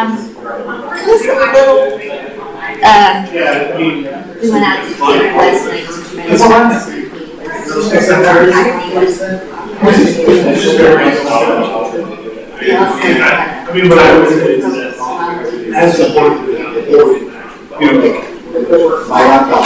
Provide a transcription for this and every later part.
was a little, we went out to dinner last night to friends' house. I mean, what I would say is that as a board, my laptop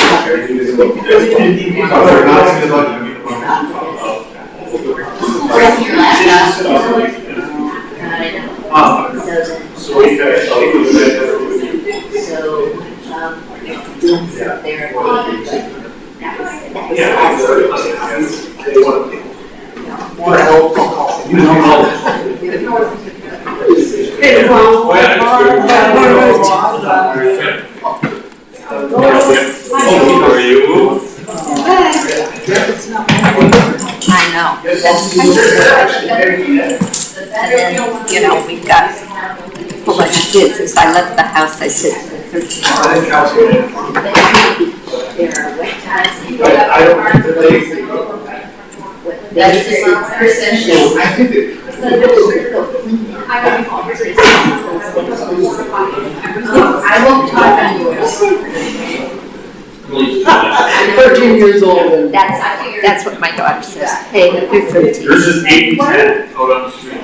doing some therapy. More helpful. How are you? I know. That's kind of and then, you know, we've got a whole bunch of kids. As I left the house, I said to the 13-year-old, there are wet ties and that's the percentage. I won't talk on yours. I'm 13 years old. And That's what my daughter says. Hey, they're 13. Yours is 8 and 10 out on the street.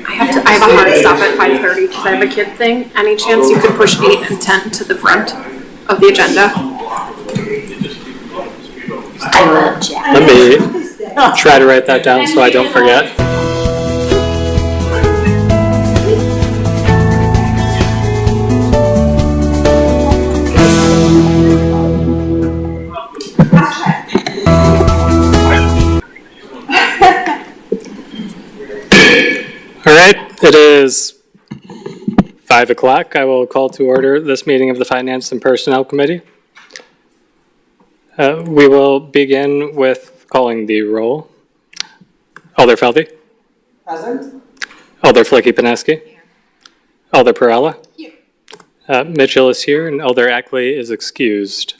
I have a hard stop at 5:30 because I have a kid thing. Any chance you could push 8 and 10 to the front of the agenda? I love Jack. Let me try to write that down so I don't forget. All right, it is 5 o'clock. I will call to order this meeting of the Finance and Personnel Committee. We will begin with calling the roll. Alder Feldy. present. Alder Flicky-Paneski. Alder Perella. Here. Mitchell is here and Alder Ackley is excused.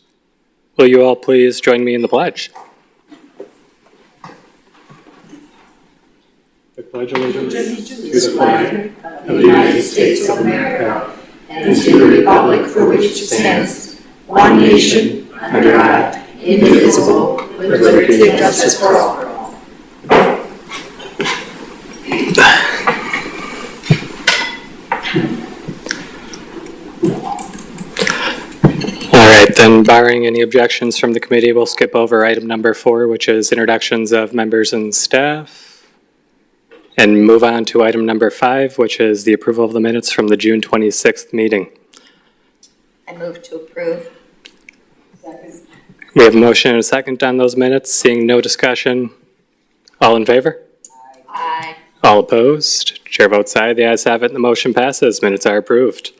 Will you all please join me in the pledge? I pledge allegiance to the flag of the United States of America and to the republic for which it stands, one nation, under God, indivisible, with liberty and justice for all. All right, then barring any objections from the committee, we'll skip over item number 4, which is introductions of members and staff, and move on to item number 5, which is the approval of the minutes from the June 26th meeting. I move to approve. Second. We have a motion and a second on those minutes. Seeing no discussion, all in favor? Aye. All opposed? Chair votes aye. The ayes have it and the motion passes. Minutes are approved.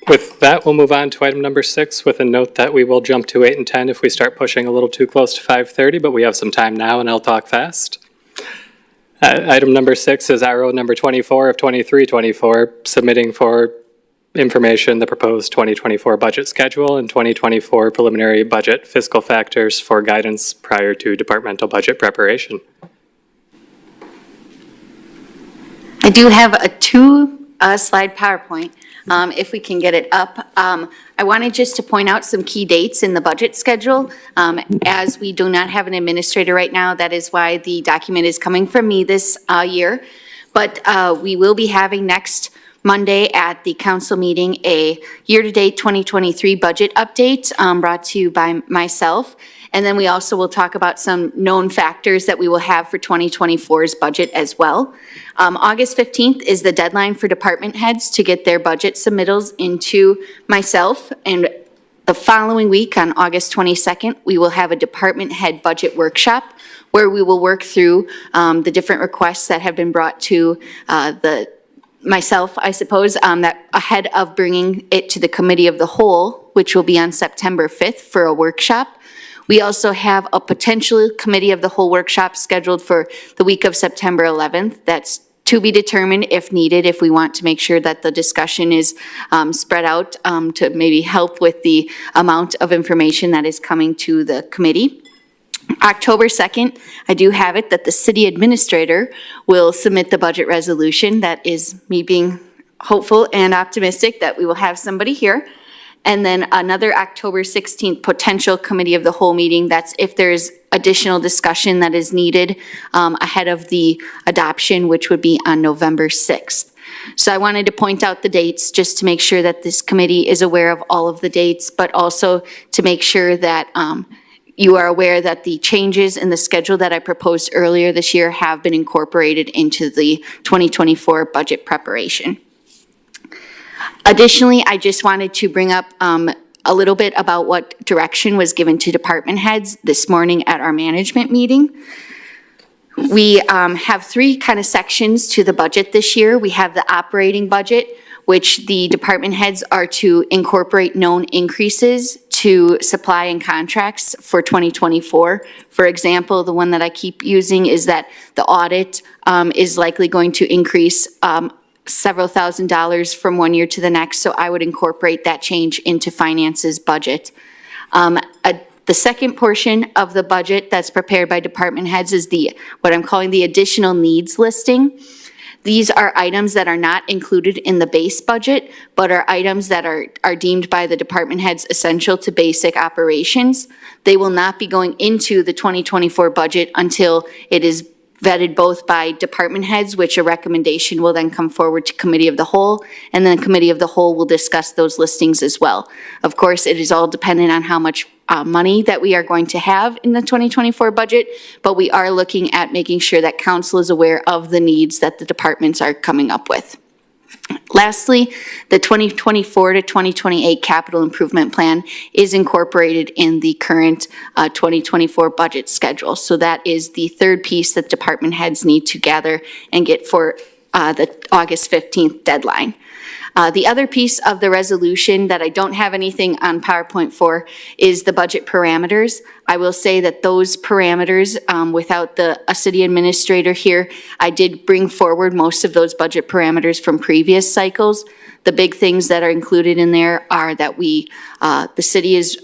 With that, we'll move on to item number 6 with a note that we will jump to 8 and 10 if we start pushing a little too close to 5:30, but we have some time now and I'll talk fast. Item number 6 is RO number 24 of 2324, submitting for information the proposed 2024 budget schedule and 2024 preliminary budget fiscal factors for guidance prior to departmental budget preparation. I do have a 2-slide PowerPoint, if we can get it up. I wanted just to point out some key dates in the budget schedule. As we do not have an administrator right now, that is why the document is coming from me this year. But we will be having next Monday at the council meeting a year-to-date 2023 budget update brought to you by myself. And then we also will talk about some known factors that we will have for 2024's budget as well. August 15th is the deadline for department heads to get their budget submittals into myself. And the following week, on August 22nd, we will have a department head budget workshop where we will work through the different requests that have been brought to myself, I suppose, that ahead of bringing it to the committee of the whole, which will be on September 5th for a workshop. We also have a potential committee of the whole workshop scheduled for the week of September 11th. That's to be determined if needed, if we want to make sure that the discussion is spread out to maybe help with the amount of information that is coming to the committee. October 2nd, I do have it that the city administrator will submit the budget resolution. That is me being hopeful and optimistic that we will have somebody here. And then another October 16th potential committee of the whole meeting. That's if there's additional discussion that is needed ahead of the adoption, which would be on November 6th. So I wanted to point out the dates just to make sure that this committee is aware of all of the dates, but also to make sure that you are aware that the changes in the schedule that I proposed earlier this year have been incorporated into the 2024 budget preparation. Additionally, I just wanted to bring up a little bit about what direction was given to department heads this morning at our management meeting. We have three kind of sections to the budget this year. We have the operating budget, which the department heads are to incorporate known increases to supply and contracts for 2024. For example, the one that I keep using is that the audit is likely going to increase several $1,000s from one year to the next, so I would incorporate that change into finance's budget. The second portion of the budget that's prepared by department heads is what I'm calling the additional needs listing. These are items that are not included in the base budget, but are items that are deemed by the department heads essential to basic operations. They will not be going into the 2024 budget until it is vetted both by department heads, which a recommendation will then come forward to committee of the whole, and then committee of the whole will discuss those listings as well. Of course, it is all dependent on how much money that we are going to have in the 2024 budget, but we are looking at making sure that council is aware of the needs that the departments are coming up with. Lastly, the 2024 to 2028 capital improvement plan is incorporated in the current 2024 budget schedule. So that is the third piece that department heads need to gather and get for the August 15th deadline. The other piece of the resolution that I don't have anything on PowerPoint for is the budget parameters. I will say that those parameters, without a city administrator here, I did bring forward most of those budget parameters from previous cycles. The big things that are included in there are that the city is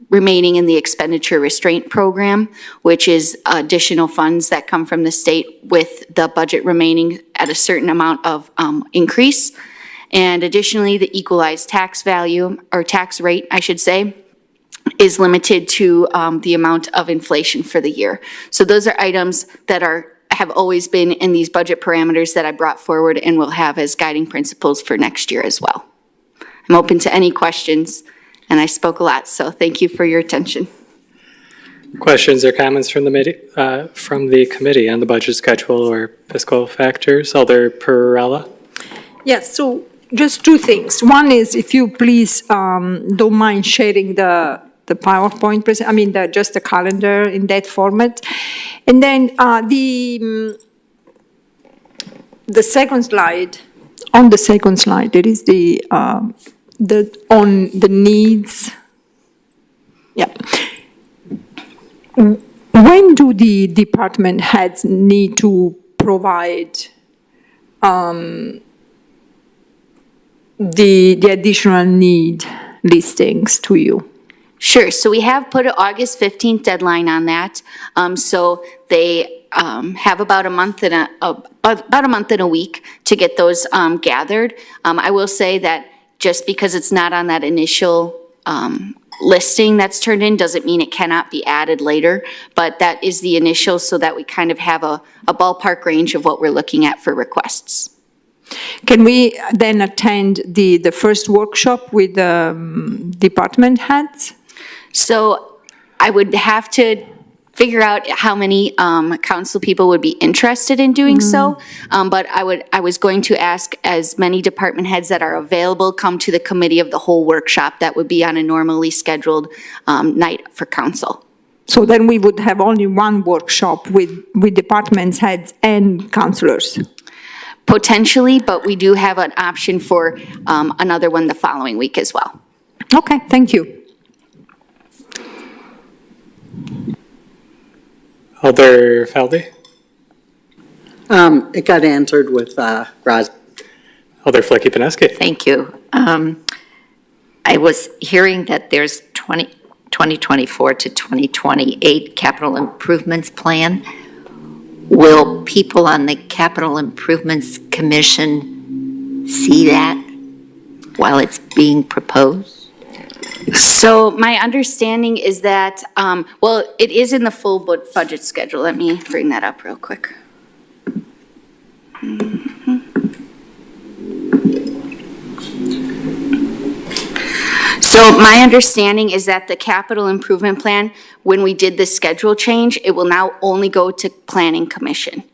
remaining in the expenditure restraint program, which is additional funds that come from the state with the budget remaining at a certain amount of increase. And additionally, the equalized tax value, or tax rate, I should say, is limited to the amount of inflation for the year. So those are items that have always been in these budget parameters that I brought forward and will have as guiding principles for next year as well. I'm open to any questions, and I spoke a lot, so thank you for your attention. Questions or comments from the committee on the budget schedule or fiscal factors? Alder Perrella? Yes, so just two things. One is, if you please don't mind sharing the PowerPoint just the calendar in that format. And then the second slide, on the second slide, there is on the needs. Yeah. When do the department heads need to provide the additional need listings to you? Sure, so we have put an August 15th deadline on that. So they have about a month and a week to get those gathered. I will say that just because it's not on that initial listing that's turned in doesn't mean it cannot be added later, but that is the initial so that we kind of have a ballpark range of what we're looking at for requests. Can we then attend the first workshop with department heads? So I would have to figure out how many council people would be interested in doing so. But I was going to ask as many department heads that are available come to the committee of the whole workshop that would be on a normally scheduled night for council. So then we would have only one workshop with department heads and councilors? Potentially, but we do have an option for another one the following week as well. Okay, thank you. Alder Falvey? It got answered with Roz. Alder Flicky-Pineski? Thank you. I was hearing that there's 2024 to 2028 capital improvements plan. Will people on the Capital Improvements Commission see that while it's being proposed? So my understanding is that, well, it is in the full budget schedule. Let me bring that up real quick. So my understanding is that the capital improvement plan, when we did the schedule change, it will now only go to Planning Commission.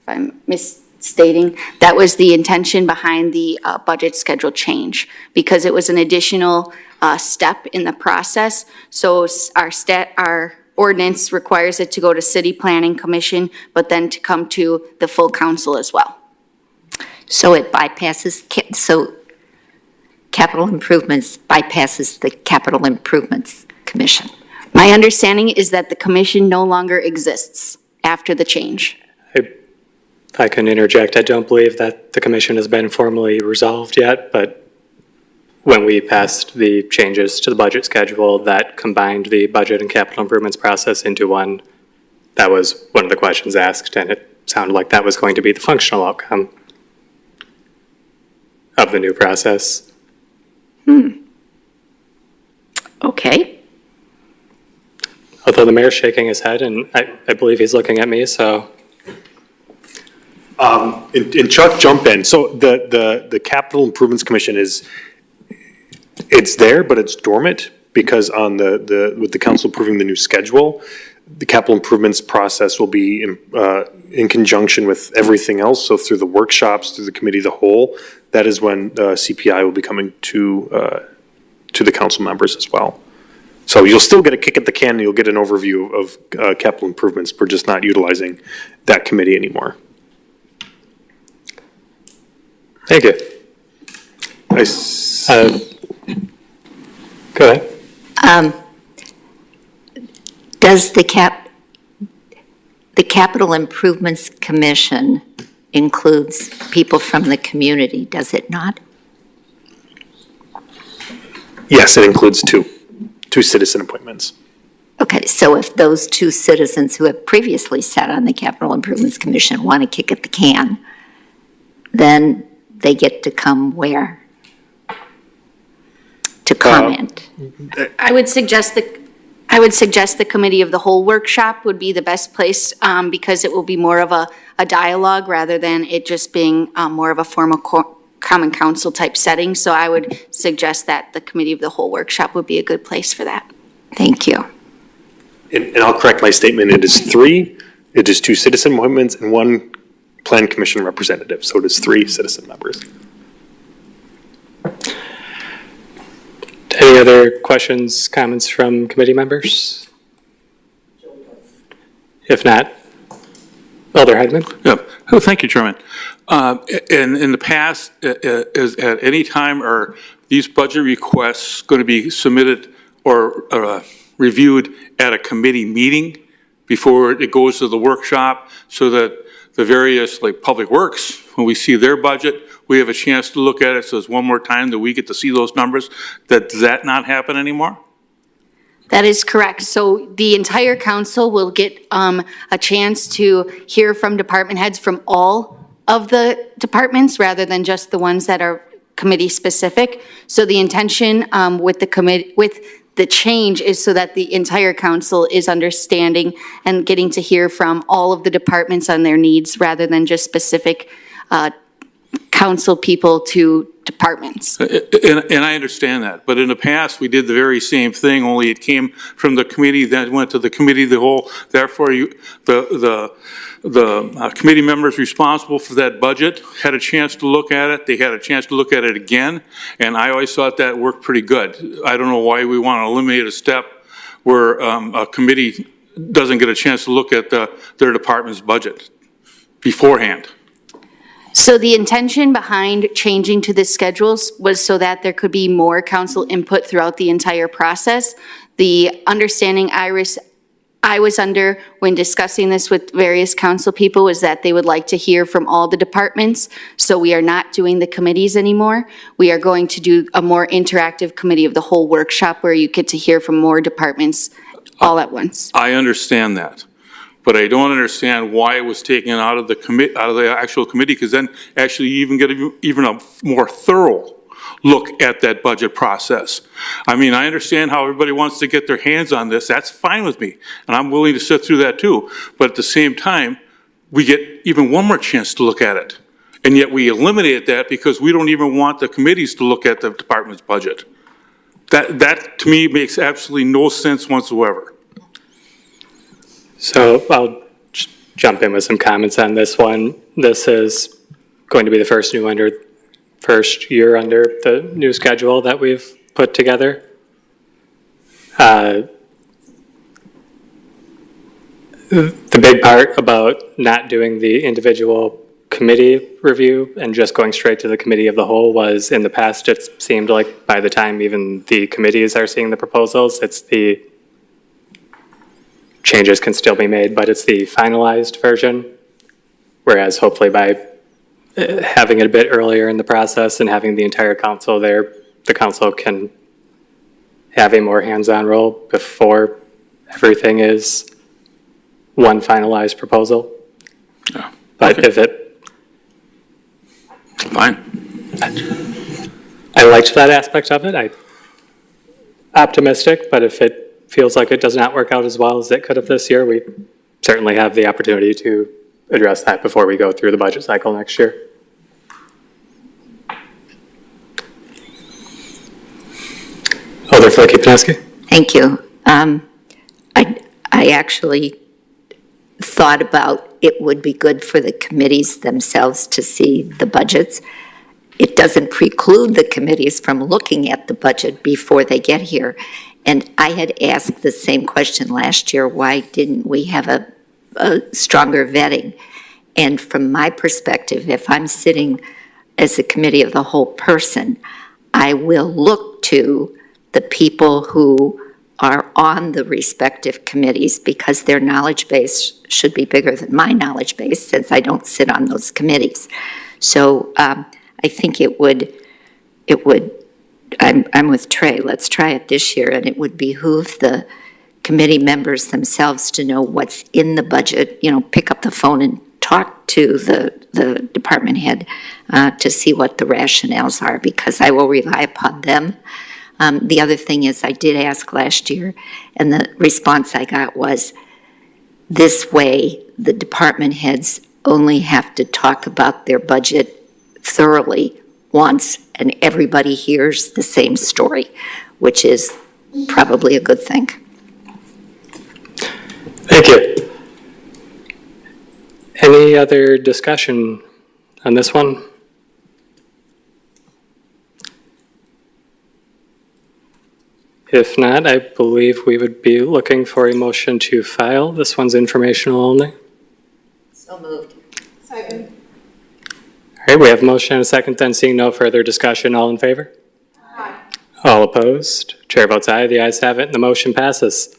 If I'm misstating, that was the intention behind the budget schedule change, because it was an additional step in the process. So our ordinance requires it to go to City Planning Commission, but then to come to the full council as well. So it bypasses, so capital improvements bypasses the Capital Improvements Commission. My understanding is that the commission no longer exists after the change. If I can interject, I don't believe that the commission has been formally resolved yet, but when we passed the changes to the budget schedule that combined the budget and capital improvements process into one, that was one of the questions asked, and it sounded like that was going to be the functional outcome of the new process. Okay. Although the mayor's shaking his head, and I believe he's looking at me, so. And Chuck, jump in. So the Capital Improvements Commission it's there, but it's dormant because on with the council approving the new schedule, the capital improvements process will be in conjunction with everything else. So through the workshops, through the committee of the whole, that is when CPI will be coming to the council members as well. So you'll still get a kick at the can, and you'll get an overview of capital improvements. We're just not utilizing that committee anymore. Thank you. Go ahead. Does the Capital Improvements Commission includes people from the community, does it not? Yes, it includes two citizen appointments. Okay, so if those two citizens who have previously sat on the Capital Improvements Commission want to kick at the can, then they get to come where? To comment. I would suggest the committee of the whole workshop would be the best place, because it will be more of a dialogue rather than it just being more of a formal common council type setting. So I would suggest that the committee of the whole workshop would be a good place for that. Thank you. And I'll correct my statement. It is three. It is two citizen appointments and one plan commission representative. So it is 3 citizen members. Any other questions, comments from committee members? If not, Alder Hedman. Yeah. Oh, thank you, Chairman. In the past, is at any time are these budget requests going to be submitted or reviewed at a committee meeting before it goes to the workshop, so that the various, like Public Works, when we see their budget, we have a chance to look at it, so it's one more time that we get to see those numbers? Does that not happen anymore? That is correct. So the entire council will get a chance to hear from department heads from all of the departments rather than just the ones that are committee specific. So the intention with the change is so that the entire council is understanding and getting to hear from all of the departments on their needs rather than just specific council people to departments. And I understand that, but in the past, we did the very same thing, only it came from the committee that went to the committee of the whole. Therefore, the committee members responsible for that budget had a chance to look at it. They had a chance to look at it again, and I always thought that worked pretty good. I don't know why we want to eliminate a step where a committee doesn't get a chance to look at their department's budget beforehand. So the intention behind changing to the schedules was so that there could be more council input throughout the entire process. The understanding I I was under when discussing this with various council people was that they would like to hear from all the departments. So we are not doing the committees anymore. We are going to do a more interactive committee of the whole workshop where you get to hear from more departments all at once. I understand that, but I don't understand why it was taken out of the actual committee, because then actually you even get even a more thorough look at that budget process. I mean, I understand how everybody wants to get their hands on this. That's fine with me, and I'm willing to sit through that too. But at the same time, we get even one more chance to look at it. And yet we eliminate that because we don't even want the committees to look at the department's budget. That to me makes absolutely no sense whatsoever. So I'll jump in with some comments on this one. This is going to be the first year under the new schedule that we've put together. The big part about not doing the individual committee review and just going straight to the committee of the whole was, in the past, it seemed like by the time even the committees are seeing the proposals, it's the changes can still be made, but it's the finalized version. Whereas hopefully by having it a bit earlier in the process and having the entire council there, the council can have a more hands-on role before everything is one finalized proposal. Yeah. But Okay. if it, Fine. I liked that aspect of it. I'm optimistic, but if it feels like it does not work out as well as it could have this year, we certainly have the opportunity to address that before we go through the budget cycle next year. Alder Filipinski. Thank you. I actually thought about it would be good for the committees themselves to see the budgets. It doesn't preclude the committees from looking at the budget before they get here. And I had asked the same question last year, why didn't we have a stronger vetting? And from my perspective, if I'm sitting as a committee of the whole person, I will look to the people who are on the respective committees because their knowledge base should be bigger than my knowledge base since I don't sit on those committees. So I think it would, I'm with Trey, let's try it this year, and it would behoove the committee members themselves to know what's in the budget, pick up the phone and talk to the department head to see what the rationales are, because I will rely upon them. The other thing is, I did ask last year, and the response I got was, this way, the department heads only have to talk about their budget thoroughly once, and everybody hears the same story, which is probably a good thing. Thank you. Any other discussion on this one? If not, I believe we would be looking for a motion to file. This one's informational only. So moved. Second. All right, we have a motion and a second, then seeing no further discussion, all in favor? Aye. All opposed? Chair votes aye, the ayes have it, and the motion passes.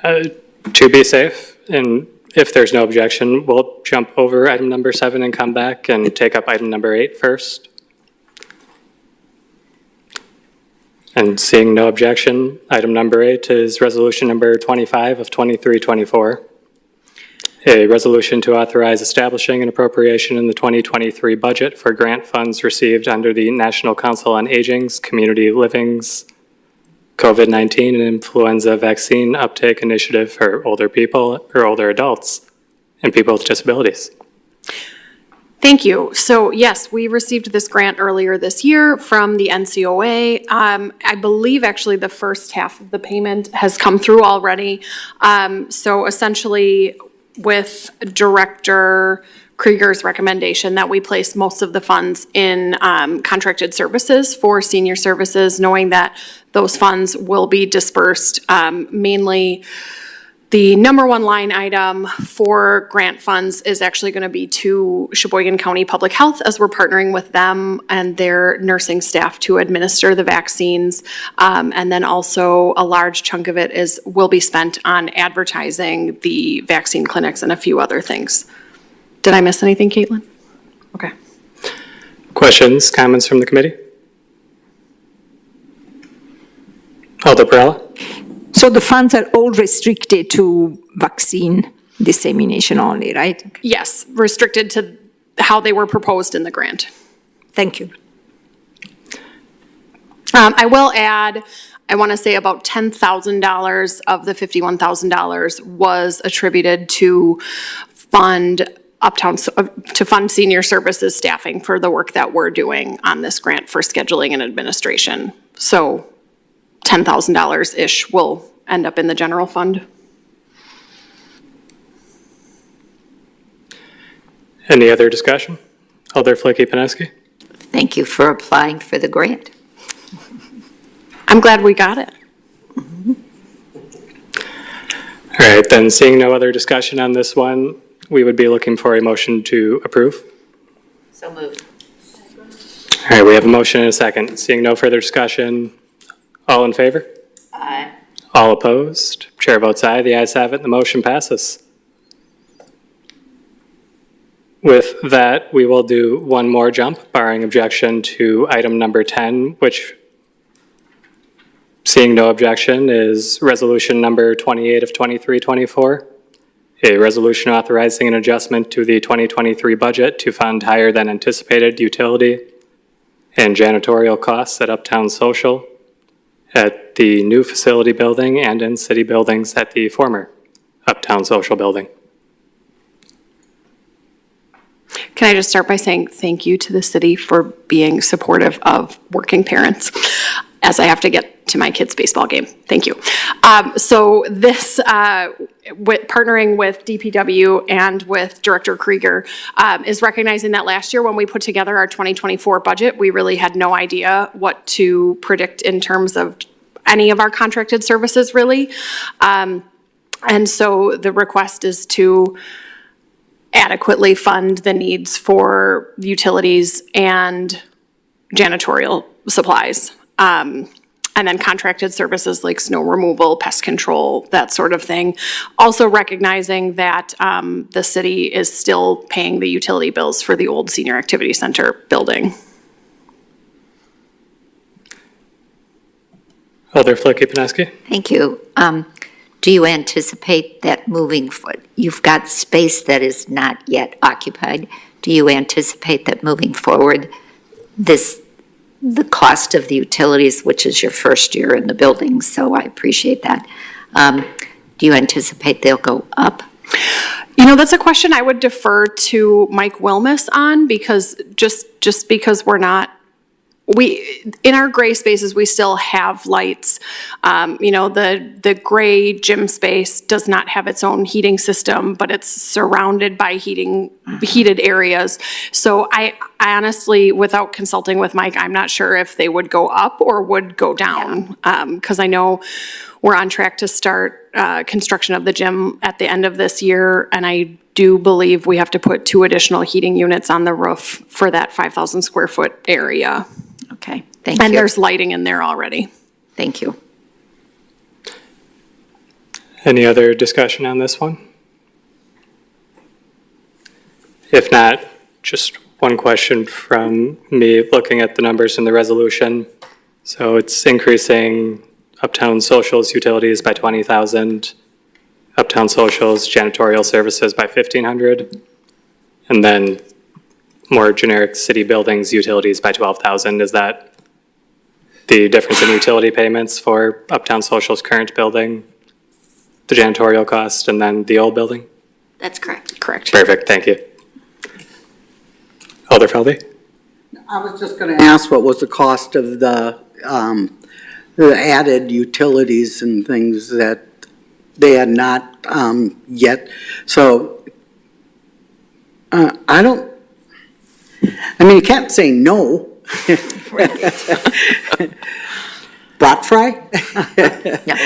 To be safe, and if there's no objection, we'll jump over item number 7 and come back and take up item number 8 first. And seeing no objection, item number 8 is resolution number 25 of 2324. A resolution to authorize establishing an appropriation in the 2023 budget for grant funds received under the National Council on Aging's Community Living's COVID-19 and Influenza Vaccine Uptake Initiative for older people or older adults and people with disabilities. Thank you. So yes, we received this grant earlier this year from the NCOA. I believe actually the first half of the payment has come through already. So essentially with Director Krieger's recommendation that we place most of the funds in contracted services for senior services, knowing that those funds will be dispersed mainly The number one line item for grant funds is actually going to be to Sheboygan County Public Health, as we're partnering with them and their nursing staff to administer the vaccines. And then also a large chunk of it will be spent on advertising the vaccine clinics and a few other things. Did I miss anything, Caitlin? Okay. Questions, comments from the committee? Alder Perrella? So the funds are all restricted to vaccine dissemination only, right? Yes, restricted to how they were proposed in the grant. Thank you. I will add, I want to say about $10,000 of the $51,000 was attributed to fund senior services staffing for the work that we're doing on this grant for scheduling and administration. So $10,000-ish will end up in the general fund. Any other discussion? Alder Flicky-Pineski? Thank you for applying for the grant. I'm glad we got it. All right, then seeing no other discussion on this one, we would be looking for a motion to approve. So moved. All right, we have a motion and a second. Seeing no further discussion, all in favor? Aye. All opposed? Chair votes aye. The ayes have it, and the motion passes. With that, we will do one more jump, barring objection, to item number 10, which, seeing no objection, is resolution number 28 of 23-24, a resolution authorizing an adjustment to the 2023 budget to fund higher than anticipated utility and janitorial costs at Uptown Social, at the new facility building and in city buildings at the former Uptown Social building. Can I just start by saying thank you to the city for being supportive of working parents as I have to get to my kids' baseball game. Thank you. So this, partnering with DPW and with Director Krieger, is recognizing that last year when we put together our 2024 budget, we really had no idea what to predict in terms of any of our contracted services, really. And so the request is to adequately fund the needs for utilities and janitorial supplies. And then contracted services like snow removal, pest control, that sort of thing. Also recognizing that the city is still paying the utility bills for the old Senior Activity Center building. Alder Flicky-Pineski? Thank you. Do you anticipate that you've got space that is not yet occupied. Do you anticipate that moving forward, the cost of the utilities, which is your first year in the building, so I appreciate that. Do you anticipate they'll go up? You know, that's a question I would defer to Mike Wilmus on, because just because in our gray spaces, we still have lights. You know, the gray gym space does not have its own heating system, but it's surrounded by heated areas. So I honestly, without consulting with Mike, I'm not sure if they would go up or would go down. Because I know we're on track to start construction of the gym at the end of this year, and I do believe we have to put 2 additional heating units on the roof for that 5,000 square foot area. Okay, thank you. And there's lighting in there already. Thank you. Any other discussion on this one? If not, just one question from me looking at the numbers in the resolution. So it's increasing Uptown Social's utilities by 20,000, Uptown Social's janitorial services by 1,500, and then more generic city buildings utilities by 12,000. Is that the difference in utility payments for Uptown Social's current building, the janitorial cost, and then the old building? That's correct. Correct. Perfect, thank you. Alder Feldy? I was just going to ask what was the cost of the added utilities and things that they had not yet. So you can't say no. brat fry?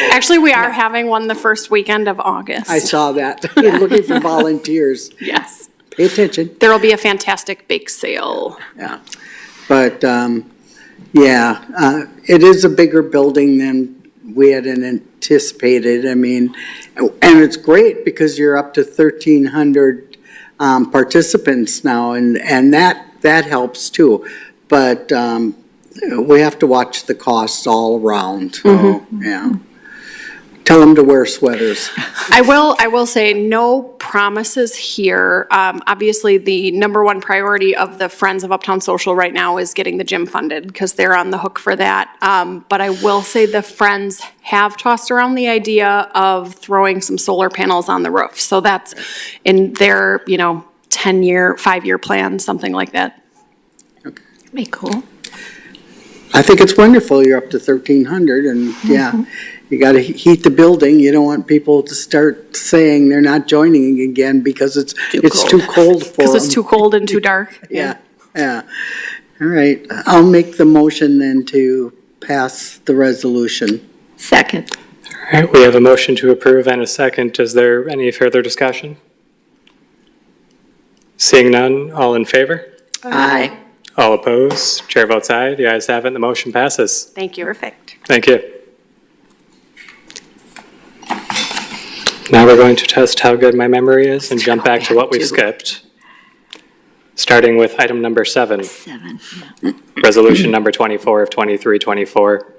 Actually, we are having one the first weekend of August. I saw that. Looking for volunteers. Yes. Pay attention. There will be a fantastic bake sale. Yeah. But, it is a bigger building than we had anticipated. I mean, and it's great because you're up to 1,300 participants now, and that helps too. But we have to watch the costs all around. So, yeah. Tell them to wear sweaters. I will say, no promises here. Obviously, the number one priority of the Friends of Uptown Social right now is getting the gym funded, because they're on the hook for that. But I will say the Friends have tossed around the idea of throwing some solar panels on the roof. So that's in their, 10-year, 5-year plan, something like that. Be cool. I think it's wonderful. You're up to 1,300 and you got to heat the building. You don't want people to start saying they're not joining again because it's too cold for them. Because it's too cold and too dark. Yeah. All right. I'll make the motion then to pass the resolution. Second. All right, we have a motion to approve and a second. Is there any further discussion? Seeing none, all in favor? Aye. All opposed? Chair votes aye. The ayes have it, and the motion passes. Thank you. Perfect. Thank you. Now we're going to test how good my memory is and jump back to what we skipped. Starting with item number 7, 7. resolution number 24 of 2324.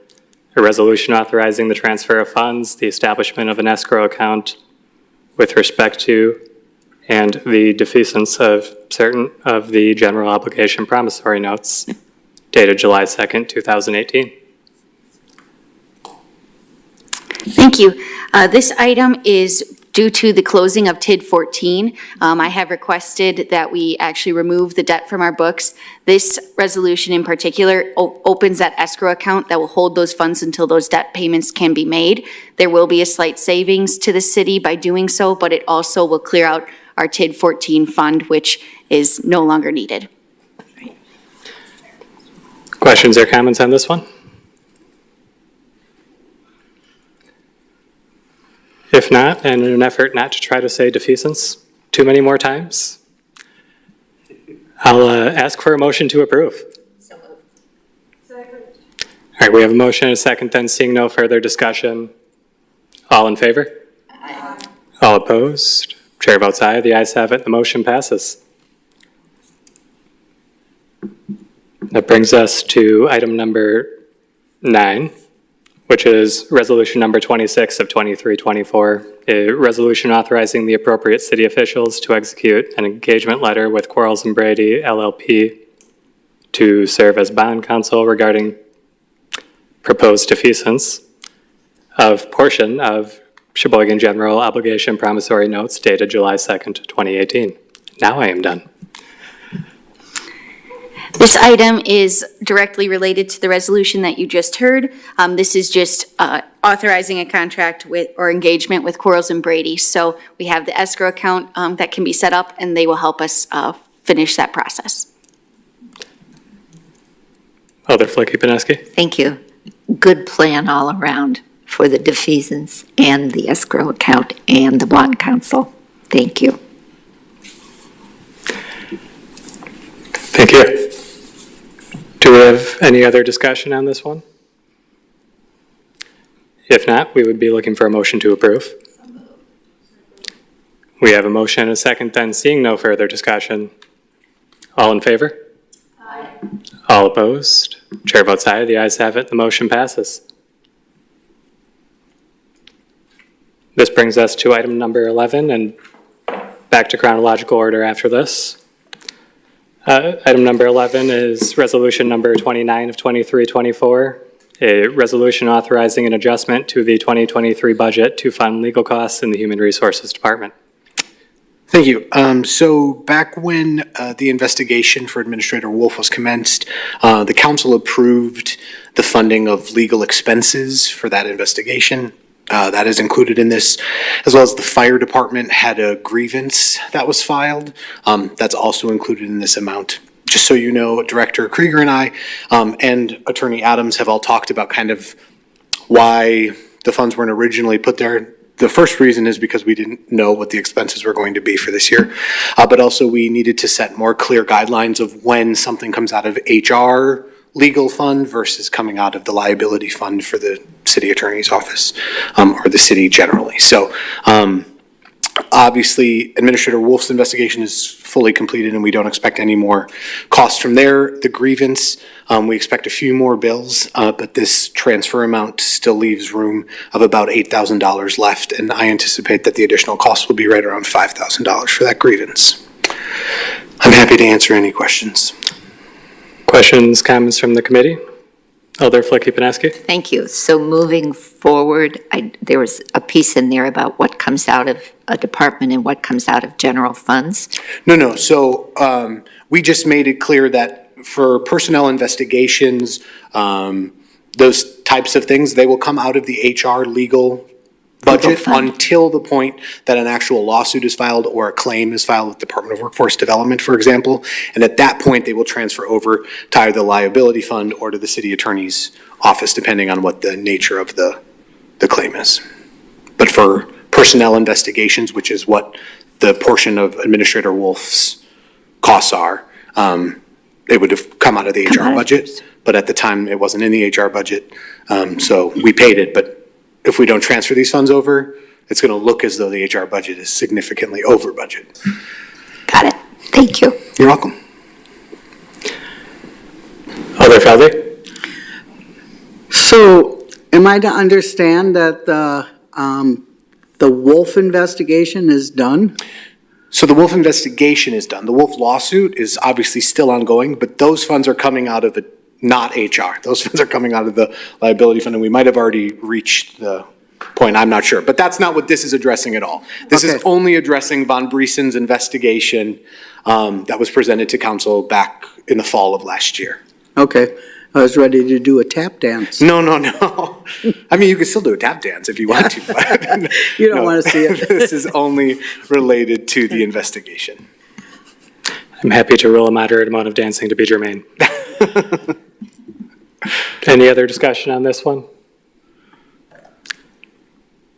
A resolution authorizing the transfer of funds, the establishment of an escrow account with respect to and the defeasance of certain of the general obligation promissory notes dated July 2nd, 2018. Thank you. This item is due to the closing of TID 14. I have requested that we actually remove the debt from our books. This resolution in particular opens that escrow account that will hold those funds until those debt payments can be made. There will be a slight savings to the city by doing so, but it also will clear out our TID 14 fund, which is no longer needed. Questions or comments on this one? If not, and in an effort not to try to say defeasance too many more times, I'll ask for a motion to approve. All right, we have a motion and a second, then seeing no further discussion. All in favor? Aye. All opposed? Chair votes aye. The ayes have it. The motion passes. That brings us to item number 9, which is resolution number 26 of 2324, a resolution authorizing the appropriate city officials to execute an engagement letter with Quarles and Brady LLP to serve as bond counsel regarding proposed defeasance of portion of Sheboygan General Obligation Promissory Notes dated July 2nd, 2018. Now I am done. This item is directly related to the resolution that you just heard. This is just authorizing a contract with or engagement with Quarles and Brady. So we have the escrow account that can be set up, and they will help us finish that process. Alder Flicky-Pineski. Thank you. Good plan all around for the defeasance and the escrow account and the bond counsel. Thank you. Thank you. Do we have any other discussion on this one? If not, we would be looking for a motion to approve. We have a motion and a second, then seeing no further discussion. All in favor? Aye. All opposed? Chair votes aye. The ayes have it. The motion passes. This brings us to item number 11 and back to chronological order after this. Item number 11 is resolution number 29 of 2324, a resolution authorizing an adjustment to the 2023 budget to fund legal costs in the Human Resources Department. Thank you. So back when the investigation for Administrator Wolf was commenced, the council approved the funding of legal expenses for that investigation. That is included in this, as well as the fire department had a grievance that was filed. That's also included in this amount. Just so you know, Director Krieger and I and Attorney Adams have all talked about kind of why the funds weren't originally put there. The first reason is because we didn't know what the expenses were going to be for this year. But also we needed to set more clear guidelines of when something comes out of HR legal fund versus coming out of the liability fund for the city attorney's office, or the city generally. So, obviously, Administrator Wolf's investigation is fully completed and we don't expect any more costs from there. The grievance, we expect a few more bills, but this transfer amount still leaves room of about $8,000 left, and I anticipate that the additional cost will be right around $5,000 for that grievance. I'm happy to answer any questions. Questions, comments from the committee? Alder Flicky-Paneski? Thank you. So moving forward, there was a piece in there about what comes out of a department and what comes out of general funds. No. So we just made it clear that for personnel investigations, those types of things, they will come out of the HR legal budget fund. until the point that an actual lawsuit is filed or a claim is filed with Department of Workforce Development, for example. And at that point, they will transfer over to either the liability fund or to the city attorney's office, depending on what the nature of the claim is. But for personnel investigations, which is what the portion of Administrator Wolf's costs are, it would have come out of the HR budget. But at the time, it wasn't in the HR budget. So we paid it, but if we don't transfer these funds over, it's going to look as though the HR budget is significantly over budget. Got it. Thank you. You're welcome. Alder Feldy? So am I to understand that the Wolf investigation is done? So the Wolf investigation is done. The Wolf lawsuit is obviously still ongoing, but those funds are coming out of not HR. Those funds are coming out of the liability fund, and we might have already reached the point, I'm not sure. But that's not what this is addressing at all. This is only addressing Von Briesen's investigation that was presented to council back in the fall of last year. Okay, I was ready to do a tap dance. No. I mean, you can still do a tap dance if you want to. But You don't want to see it. This is only related to the investigation. I'm happy to rule a moderate amount of dancing to be germane. Any other discussion on this one?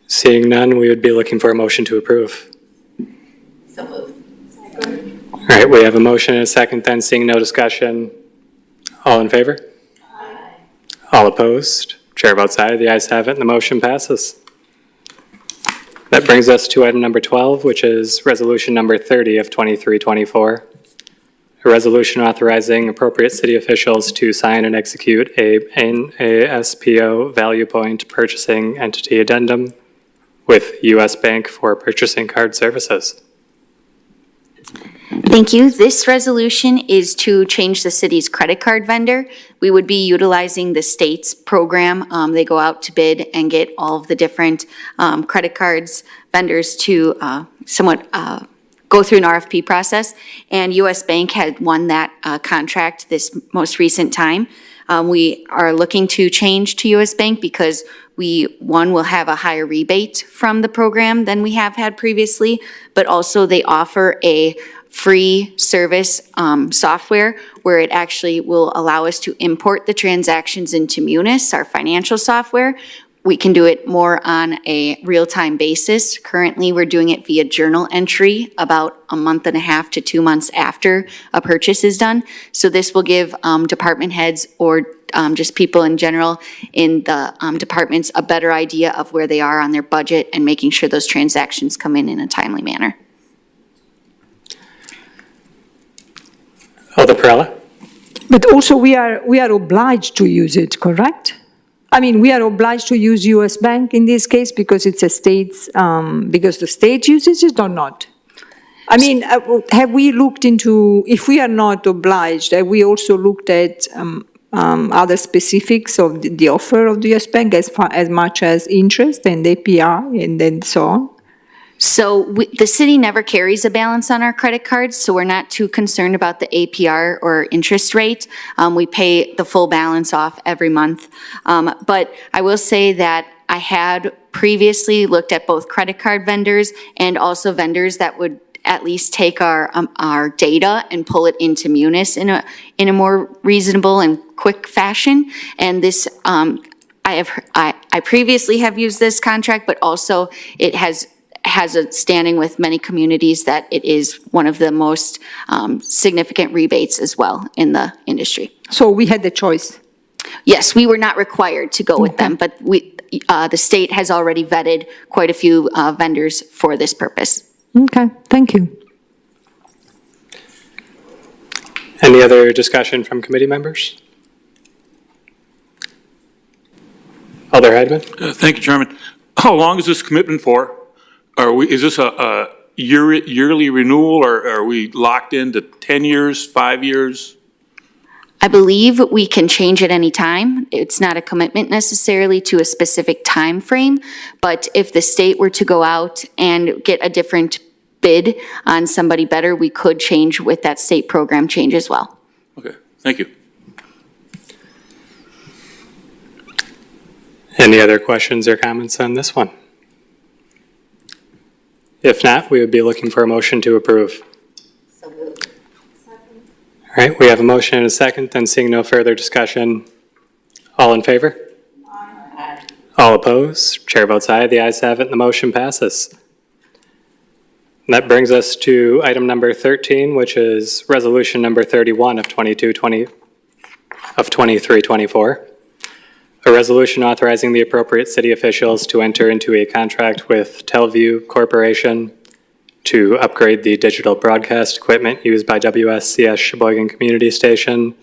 Seeing none, we would be looking for a motion to approve. So moved. All right, we have a motion and a second, then seeing no discussion. All in favor? Aye. All opposed? Chair votes aye, the ayes have it, and the motion passes. That brings us to item number 12, which is resolution number 30 of 23-24. A resolution authorizing appropriate city officials to sign and execute a NASPO Value Point Purchasing Entity Addendum with U.S. Bank for purchasing card services. Thank you. This resolution is to change the city's credit card vendor. We would be utilizing the state's program. They go out to bid and get all of the different credit cards vendors to somewhat go through an RFP process. And U.S. Bank had won that contract this most recent time. We are looking to change to U.S. Bank because one will have a higher rebate from the program than we have had previously, but also they offer a free service software where it actually will allow us to import the transactions into Munis, our financial software. We can do it more on a real-time basis. Currently, we're doing it via journal entry about a month and a half to 2 months after a purchase is done. So this will give department heads or just people in general in the departments a better idea of where they are on their budget and making sure those transactions come in a timely manner. Alder Perella? But also we are obliged to use it, correct? I mean, we are obliged to use US Bank in this case because it's a state's, because the state uses it or not? I mean, have we looked into, if we are not obliged, have we also looked at other specifics of the offer of the US Bank as much as interest and APR and then so on? So the city never carries a balance on our credit cards, so we're not too concerned about the APR or interest rate. We pay the full balance off every month. But I will say that I had previously looked at both credit card vendors and also vendors that would at least take our data and pull it into Munis in a more reasonable and quick fashion. And this, I previously have used this contract, but also it has a standing with many communities that it is one of the most significant rebates as well in the industry. So we had the choice. Yes, we were not required to go with them, but the state has already vetted quite a few vendors for this purpose. Okay, thank you. Any other discussion from committee members? Alder Heidemann? Thank you, Chairman. How long is this commitment for? Is this a yearly renewal, or are we locked into 10 years, 5 years? I believe we can change at any time. It's not a commitment necessarily to a specific time frame, but if the state were to go out and get a different bid on somebody better, we could change with that state program change as well. Okay, thank you. Any other questions or comments on this one? If not, we would be looking for a motion to approve. All right, we have a motion and a second, then seeing no further discussion, all in favor? Aye. All opposed? Chair votes aye, the ayes have it, and the motion passes. And that brings us to item number 13, which is resolution number 31 of 2324. A resolution authorizing the appropriate city officials to enter into a contract with Telview Corporation to upgrade the digital broadcast equipment used by WSCS Sheboygan Community Station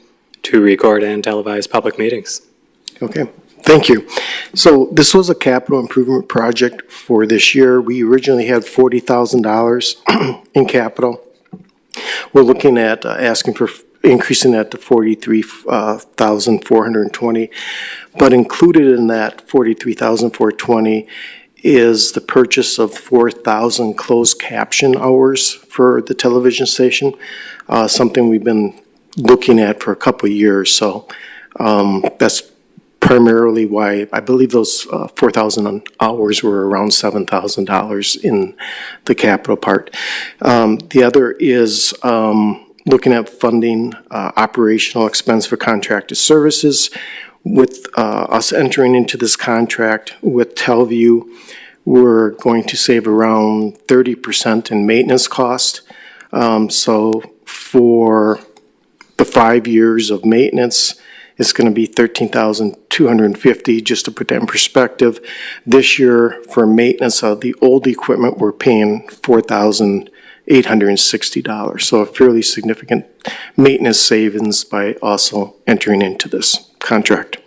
to record and televise public meetings. Okay, thank you. So this was a capital improvement project for this year. We originally had $40,000 in capital. We're looking at asking for increasing that to $43,420. But included in that $43,420 is the purchase of 4,000 closed caption hours for the television station, something we've been looking at for a couple of years. So that's primarily why I believe those 4,000 hours were around $7,000 in the capital part. The other is looking at funding operational expense for contracted services. With us entering into this contract with Telview, we're going to save around 30% in maintenance cost. So for the 5 years of maintenance, it's going to be $13,250, just to put that in perspective. This year, for maintenance of the old equipment, we're paying $4,860. So a fairly significant maintenance savings by also entering into this contract.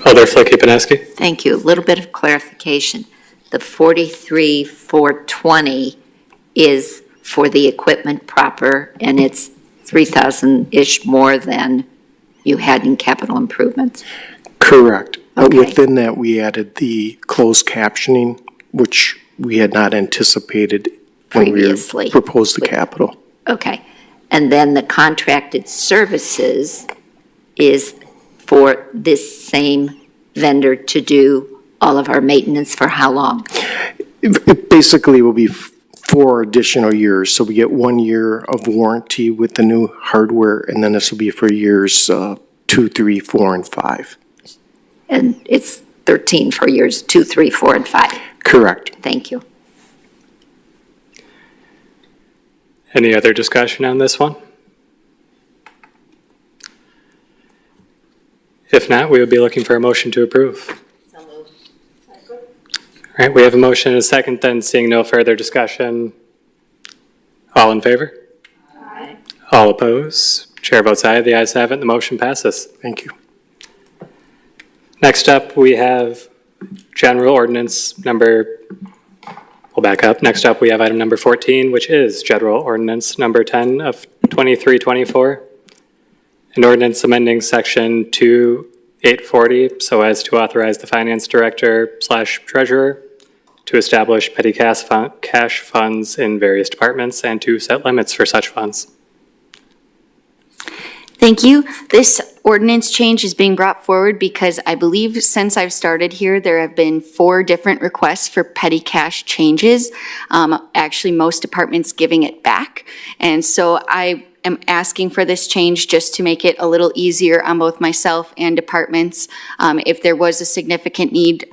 Alder Flicky-Paneski? Thank you. A little bit of clarification. The 43,420 is for the equipment proper, and it's 3,000-ish more than you had in capital improvements? Correct. But Okay. within that, we added the closed captioning, which we had not anticipated when we Previously. proposed the capital. Okay. And then the contracted services is for this same vendor to do all of our maintenance for how long? It basically will be 4 additional years. So we get 1 year of warranty with the new hardware, and then this will be for years 2, 3, 4, and 5. And it's 13 for years 2, 3, 4, and 5. Correct. Thank you. Any other discussion on this one? If not, we would be looking for a motion to approve. All right, we have a motion and a second, then seeing no further discussion. All in favor? Aye. All opposed? Chair votes aye, the ayes have it, the motion passes. Thank you. Next up, we have general ordinance number, we'll back up. Next up, we have item number 14, which is general ordinance number 10 of 2324. An ordinance amending section 2840 so as to authorize the finance director/treasurer to establish petty cash funds in various departments and to set limits for such funds. Thank you. This ordinance change is being brought forward because I believe since I've started here, there have been 4 different requests for petty cash changes. Actually, most departments giving it back. And so I am asking for this change just to make it a little easier on both myself and departments. If there was a significant need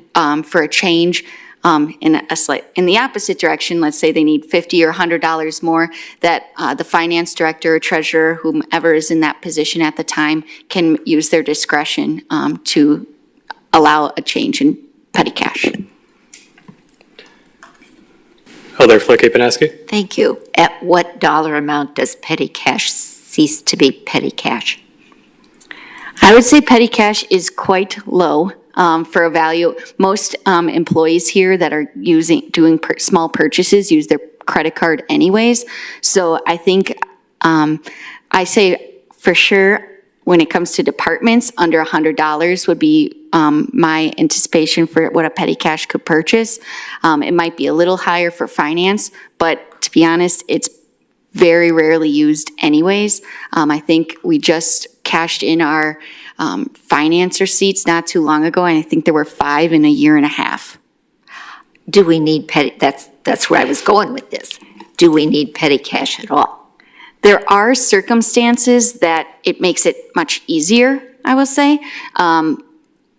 for a change in the opposite direction, let's say they need $50 or $100 more, that the finance director or treasurer, whomever is in that position at the time, can use their discretion to allow a change in petty cash. Alder Flicky-Paneski? Thank you. At what dollar amount does petty cash cease to be petty cash? I would say petty cash is quite low for a value. Most employees here that are doing small purchases use their credit card anyways. So I think I say for sure when it comes to departments, under $100 would be my anticipation for what a petty cash could purchase. It might be a little higher for finance, but to be honest, it's very rarely used anyways. I think we just cashed in our finance receipts not too long ago, and I think there were 5 in a year and a half. Do we need petty, that's where I was going with this. Do we need petty cash at all? There are circumstances that it makes it much easier, I will say.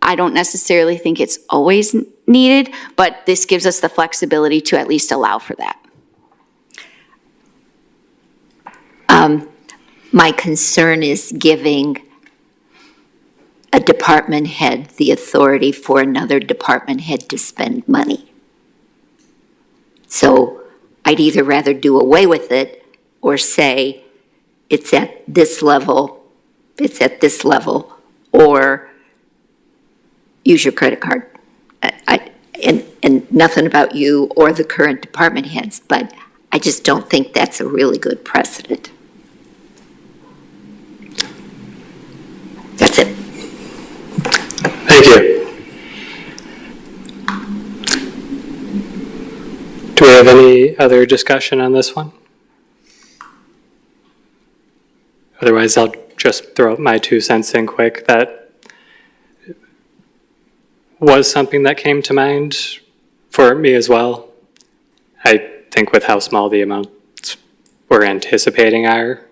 I don't necessarily think it's always needed, but this gives us the flexibility to at least allow for that. My concern is giving a department head the authority for another department head to spend money. So I'd either rather do away with it or say it's at this level, or use your credit card. And nothing about you or the current department heads, but I just don't think that's a really good precedent. That's it. Thank you. Do we have any other discussion on this one? Otherwise, I'll just throw my 2 cents in quick. That was something that came to mind for me as well. I think with how small the amounts we're anticipating are,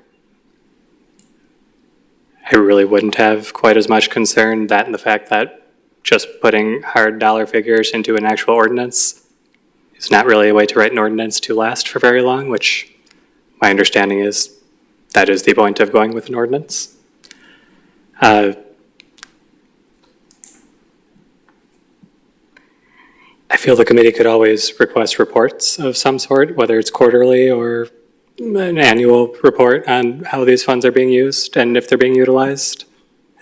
I really wouldn't have quite as much concern, that and the fact that just putting hard dollar figures into an actual ordinance is not really a way to write an ordinance to last for very long, which my understanding is that is the point of going with an ordinance. I feel the committee could always request reports of some sort, whether it's quarterly or an annual report on how these funds are being used and if they're being utilized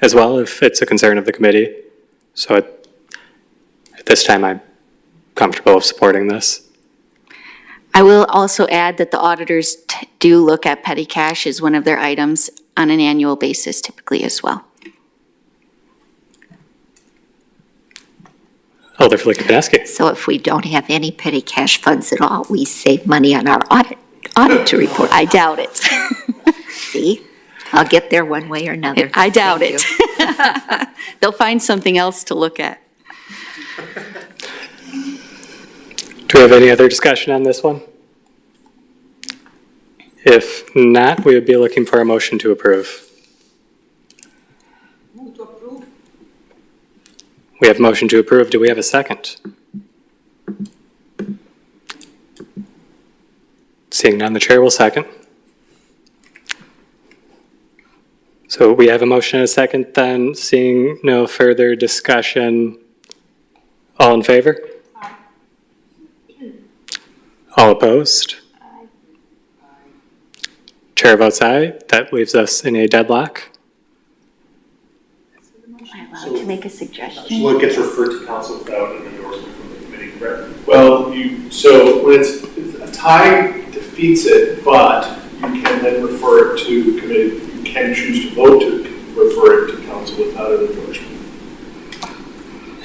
as well, if it's a concern of the committee. So at this time, I'm comfortable with supporting this. I will also add that the auditors do look at petty cash as one of their items on an annual basis typically as well. Alder Flicky-Paneski. So if we don't have any petty cash funds at all, we save money on our auditor report. I doubt it. See, I'll get there one way or another. I doubt Thank it. They'll find something else to look at. Do we have any other discussion on this one? If not, we would be looking for a motion to approve. We have motion to approve. Do we have a second? Seeing none, the chair will second. So we have a motion and a second, then seeing no further discussion. All in favor? All opposed? Chair votes aye. That leaves us in a deadlock. Am I allowed to make a suggestion? Well, it gets referred to council without an endorsement from the committee, correct? Well, so when it's a tie defeats it, but you can then refer it to committee, you can choose to vote to refer it to council without an endorsement.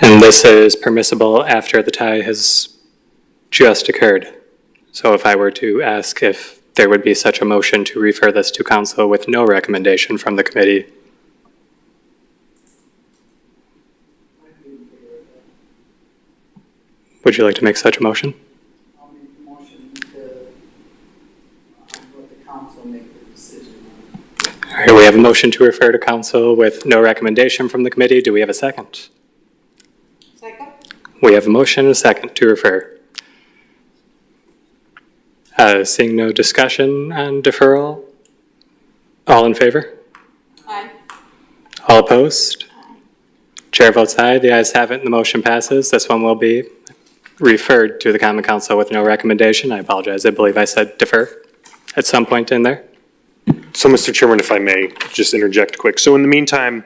And this is permissible after the tie has just occurred. So if I were to ask if there would be such a motion to refer this to council with no recommendation from the committee, would you like to make such a motion? I'll make a motion to let the council make the decision on We have a motion to refer to council with no recommendation from the committee. Do we have a second? Second. We have a motion and a second to refer. Seeing no discussion on deferral, all in favor? Aye. All opposed? Chair votes aye. The ayes have it and the motion passes. This one will be referred to the Common Council with no recommendation. I apologize. I believe I said defer at some point in there. So, Mr. Chairman, if I may just interject quick. So in the meantime,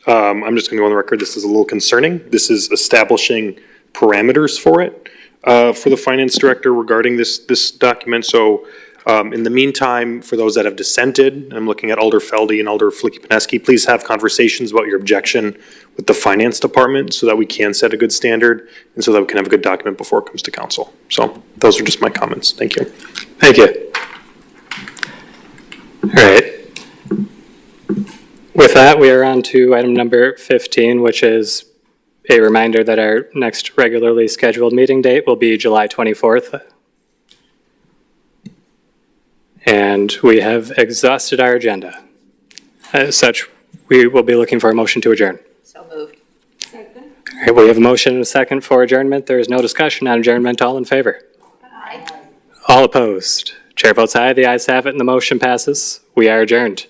I'm just going to go on the record, this is a little concerning. This is establishing parameters for it, for the finance director regarding this document. So in the meantime, for those that have dissented, I'm looking at Alder Feldy and Alder Flicky-Pineski, please have conversations about your objection with the finance department so that we can set a good standard and so that we can have a good document before it comes to council. So those are just my comments. Thank you. Thank you. All right. With that, we are on to item number 15, which is a reminder that our next regularly scheduled meeting date will be July 24th. And we have exhausted our agenda. As such, we will be looking for a motion to adjourn. So moved. All right, we have a motion and a second for adjournment. There is no discussion on adjournment. All in favor? Aye. All opposed? Chair votes aye. The ayes have it and the motion passes. We are adjourned.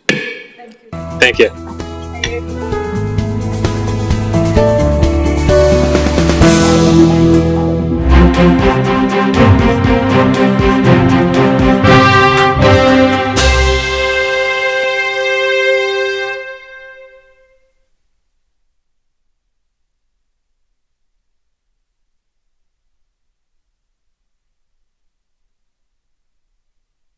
Thank you.